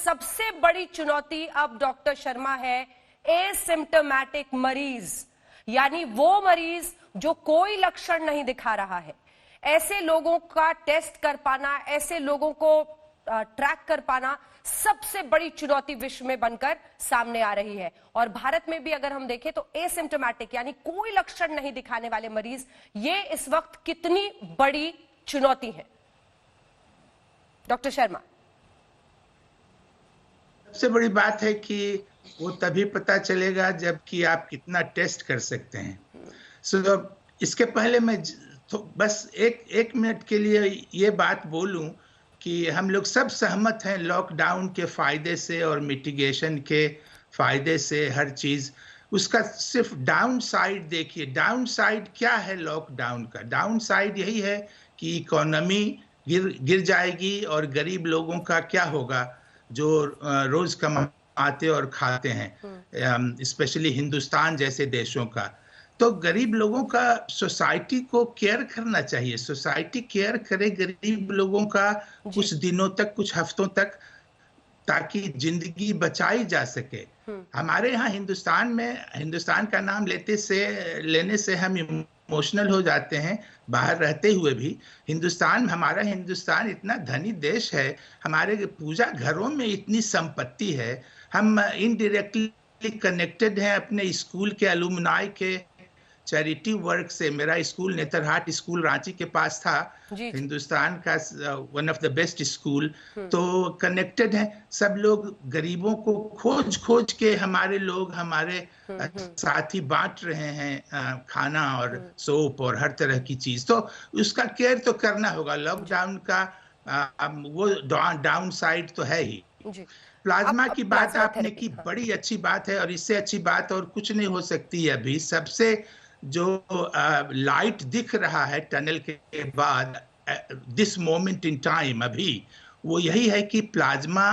सबसे बड़ी चुनौती अब डॉक्टर शर्मा है एसिम्प्टोमेटिक मरीज, यानी वो मरीज जो कोई लक्षण नहीं दिखा रहा है। ऐसे लोगों का टेस्ट कर पाना, ऐसे लोगों को ट्रैक कर पाना सबसे बड़ी चुनौती विश्व में बनकर सामने आ रही है। और भारत में भी अगर हम देखें तो एसिम्प्टोमेटिक यानी कोई लक्षण नहीं दिखाने वाले मरीज, ये इस वक्त कितनी बड़ी चुनौती है डॉक्टर शर्मा? सबसे बड़ी बात है कि वो तभी पता चलेगा जबकि आप कितना टेस्ट कर सकते हैं। इसके पहले मैं तो बस एक मिनट के लिए ये बात बोलूं कि हम लोग सब सहमत हैं लॉकडाउन के फायदे से और मिटिगेशन के फायदे से। हर चीज उसका सिर्फ डाउन साइड देखिए। डाउन साइड क्या है लॉकडाउन का? डाउन साइड यही है कि इकोनॉमी गिर जाएगी और गरीब लोगों का क्या होगा जो रोज कमाते और खाते हैं, स्पेशली हिंदुस्तान जैसे देशों का। तो गरीब लोगों का सोसाइटी को केयर करना चाहिए। सोसाइटी केयर करे गरीब लोगों का कुछ दिनों तक, कुछ हफ्तों तक, ताकि जिंदगी बचाई जा सके। हमारे यहाँ हिंदुस्तान में, हिंदुस्तान का नाम लेने से हम इमोशनल हो जाते हैं, बाहर रहते हुए भी। हमारा हिंदुस्तान इतना धनी देश है, हमारे पूजा घरों में इतनी संपत्ति है। हम इनडायरेक्टली कनेक्टेड हैं अपने स्कूल के अलुमनाई के चैरिटी वर्क से। मेरा स्कूल नेतरहाट स्कूल रांची के पास था, हिंदुस्तान का one of the best school. तो कनेक्टेड हैं सब लोग। गरीबों को खोज के हमारे लोग, हमारे साथी बांट रहे हैं खाना और सोप और हर तरह की चीज। तो उसका केयर तो करना होगा। लॉकडाउन का वो डाउन साइड तो है ही। प्लाज्मा की बात आपने की, बड़ी अच्छी बात है और इससे अच्छी बात और कुछ नहीं हो सकती है। अभी सबसे जो लाइट दिख रहा है टनल के बाद, दिस मोमेंट इन टाइम अभी, वो यही है कि प्लाज्मा,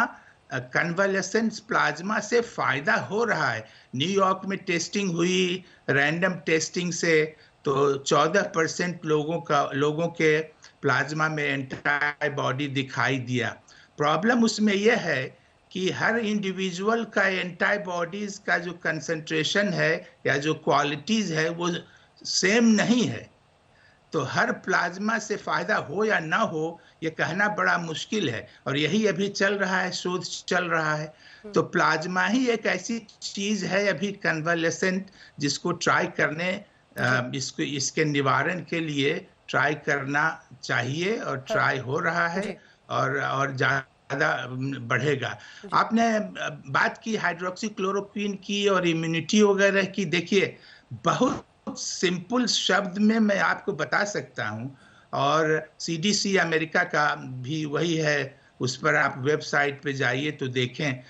कन्वालेसेंस प्लाज्मा से फायदा हो रहा है। न्यूयॉर्क में टेस्टिंग हुई रैंडम टेस्टिंग से, तो 14% लोगों के प्लाज्मा में एंटीबॉडी दिखाई दिया। प्रॉब्लम उसमें यह है कि हर इंडिविजुअल का एंटीबॉडीज का जो कंसंट्रेशन है या जो क्वालिटीज है वो सेम नहीं है। तो हर प्लाज्मा से फायदा हो या ना हो ये कहना बड़ा मुश्किल है, और यही अभी चल रहा है, शोध चल रहा है। तो प्लाज्मा ही एक ऐसी चीज है अभी कन्वालेसेंट, जिसको ट्राई करने, इसके निवारण के लिए ट्राई करना चाहिए, और ट्राई हो रहा है और ज्यादा बढ़ेगा। आपने बात की हाइड्रोक्सीक्लोरोक्विन की और इम्यूनिटी वगैरह की। देखिए, बहुत सिंपल शब्द में मैं आपको बता सकता हूं, और सीडीसी अमेरिका का भी वही है, उस पर आप वेबसाइट पे जाइए तो देखें।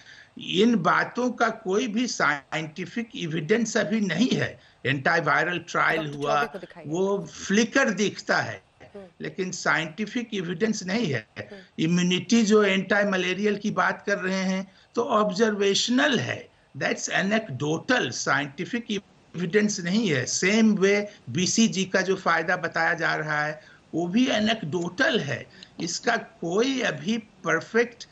इन बातों का कोई भी साइंटिफिक एविडेंस अभी नहीं है। एंटीवायरल ट्रायल हुआ, वो फ्लिकर दिखता है लेकिन साइंटिफिक एविडेंस नहीं है। इम्यूनिटी जो एंटी मलेरियल की बात कर रहे हैं तो ऑब्जर्वेशनल है, दैट्स एनेक्डोटल, साइंटिफिक एविडेंस नहीं है। सेम वे बीसीजी का जो फायदा बताया जा रहा है वो भी एनेक्डोटल है। इसका कोई अभी परफेक्ट,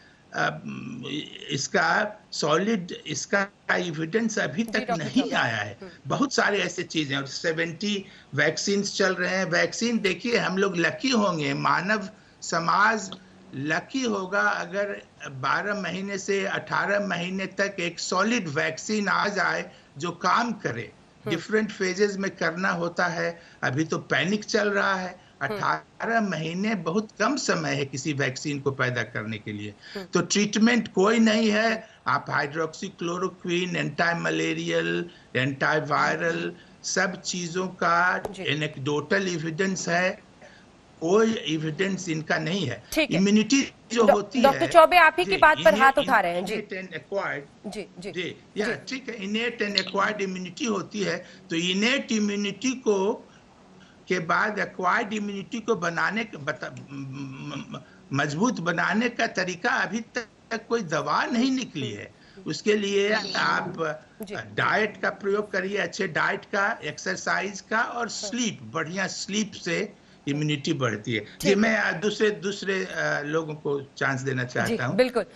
इसका सॉलिड, इसका एविडेंस अभी तक नहीं आया है। बहुत सारे ऐसे चीजें, और 70 वैक्सीन चल रहे हैं। वैक्सीन देखिए, हम लोग लकी होंगे, मानव समाज लकी होगा अगर 12 महीने से 18 महीने तक एक सॉलिड वैक्सीन आ जाए जो काम करे। डिफरेंट फेजेस में करना होता है, अभी तो पैनिक चल रहा है। 18 महीने बहुत कम समय है किसी वैक्सीन को पैदा करने के लिए। तो ट्रीटमेंट कोई नहीं है। आप हाइड्रोक्सीक्लोरोक्विन, एंटी मलेरियल, एंटीवायरल, सब चीजों का एनेक्डोटल एविडेंस है, कोई एविडेंस इनका नहीं है। इम्यूनिटी जो होती है, डॉक्टर चौबे आप ही की बात पर हाथ उठा रहे हैं। जी, या ठीक है, इनेट एंड एक्वायर्ड इम्यूनिटी होती है। तो इनेट इम्यूनिटी के बाद एक्वायर्ड इम्यूनिटी को मजबूत बनाने का तरीका अभी तक कोई दवा नहीं निकली है। उसके लिए आप डाइट का प्रयोग करिए, अच्छे डाइट का, एक्सरसाइज का और स्लीप, बढ़िया स्लीप से इम्यूनिटी बढ़ती है। जी, मैं दूसरे लोगों को चांस देना चाहता हूँ। बिल्कुल।